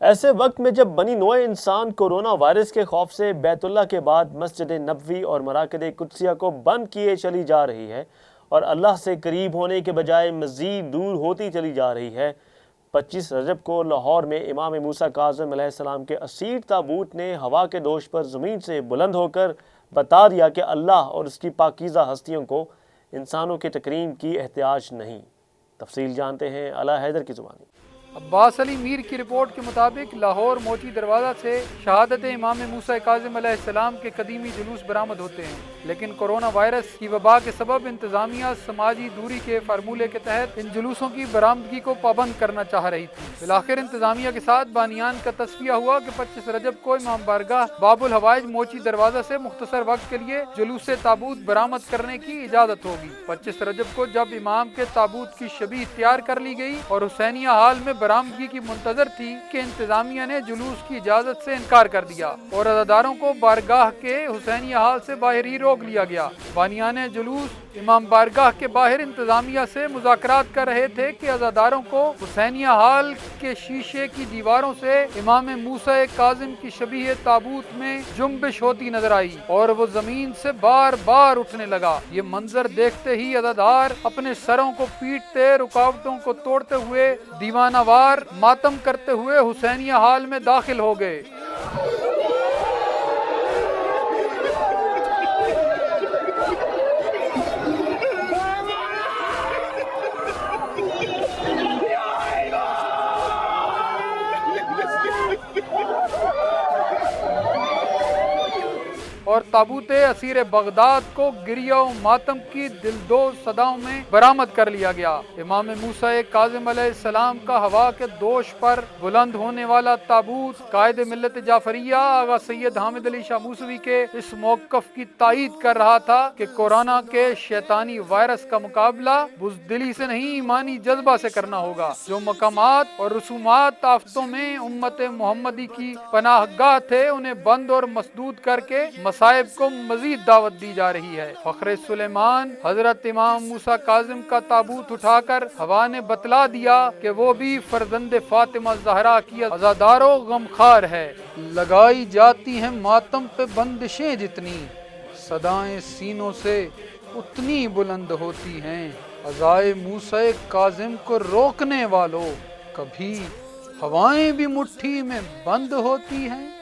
ایسے وقت میں جب بنی نوع انسان کورونا وائرس کے خوف سے بیت اللہ کے بعد مسجد نبوی اور مراکز قدسیہ کو بند کیے چلی جا رہی ہے اور اللہ سے قریب ہونے کے بجائے مزید دور ہوتی چلی جا رہی ہے، 25 رجب کو لاہور میں امام موسیٰ کاظم علیہ السلام کے اسیر تابوت نے ہوا کے دوش پر زمین سے بلند ہو کر بتا دیا کہ اللہ اور اس کی پاکیزہ ہستیوں کو انسانوں کے تکریم کی احتیاج نہیں۔ تفصیل جانتے ہیں اعلیٰ حیدر کی زبانی۔ عباس علی میر کی رپورٹ کے مطابق لاہور موچی دروازہ سے شہادت امام موسیٰ کاظم علیہ السلام کے قدیمی جلوس برآمد ہوتے ہیں، لیکن کورونا وائرس کی وبا کے سبب انتظامیہ سماجی دوری کے فارمولے کے تحت ان جلوسوں کی برآمدگی کو پابند کرنا چاہ رہی تھی۔ بالآخر انتظامیہ کے ساتھ بانیان کا تصفیہ ہوا کہ 25 رجب کو امام بارگاہ باب الحوائج موچی دروازہ سے مختصر وقت کے لیے جلوس تابوت برآمد کرنے کی اجازت ہوگی۔ 25 رجب کو جب امام کے تابوت کی شبیہ تیار کر لی گئی اور حسینیہ ہال میں برآمدگی کی منتظر تھی کہ انتظامیہ نے جلوس کی اجازت سے انکار کر دیا اور عزاداروں کو بارگاہ کے حسینیہ ہال سے باہر ہی روک لیا گیا۔ بانیان جلوس امام بارگاہ کے باہر انتظامیہ سے مذاکرات کر رہے تھے کہ عزاداروں کو حسینیہ ہال کے شیشے کی دیواروں سے امام موسیٰ کاظم کی شبیہ تابوت میں جنبش ہوتی نظر آئی اور وہ زمین سے بار بار اٹھنے لگا۔ یہ منظر دیکھتے ہی عزادار اپنے سروں کو پیٹتے، رکاوٹوں کو توڑتے ہوئے، دیوانہ وار ماتم کرتے ہوئے حسینیہ ہال میں داخل ہو گئے۔ اور تابوت اسیر بغداد کو گریہ و ماتم کی دلدوز صداؤں میں برآمد کر لیا گیا۔ امام موسیٰ کاظم علیہ السلام کا ہوا کے دوش پر بلند ہونے والا تابوت قائد ملت جعفریہ آغا سید حامد علی شاہ موسوی کے اس موقف کی تائید کر رہا تھا کہ کورونا کے شیطانی وائرس کا مقابلہ بزدلی سے نہیں، ایمانی جذبہ سے کرنا ہوگا۔ جو مقامات اور رسومات آفتوں میں امت محمدی کی پناہ گاہ تھے، انہیں بند اور مسدود کر کے مصائب کو مزید دعوت دی جا رہی ہے۔ فخر سلیمان حضرت امام موسیٰ کاظم کا تابوت اٹھا کر ہوا نے بتلا دیا کہ وہ بھی فرزند فاطمہ زہرا کی عزادارو غمخوار ہے۔ لگائی جاتی ہیں ماتم پہ بندشیں جتنی، صدائیں سینوں سے اتنی بلند ہوتی ہیں۔ عزائے موسیٰ کاظم کو روکنے والوں، کبھی ہوائیں بھی مٹھی میں بند ہوتی ہیں۔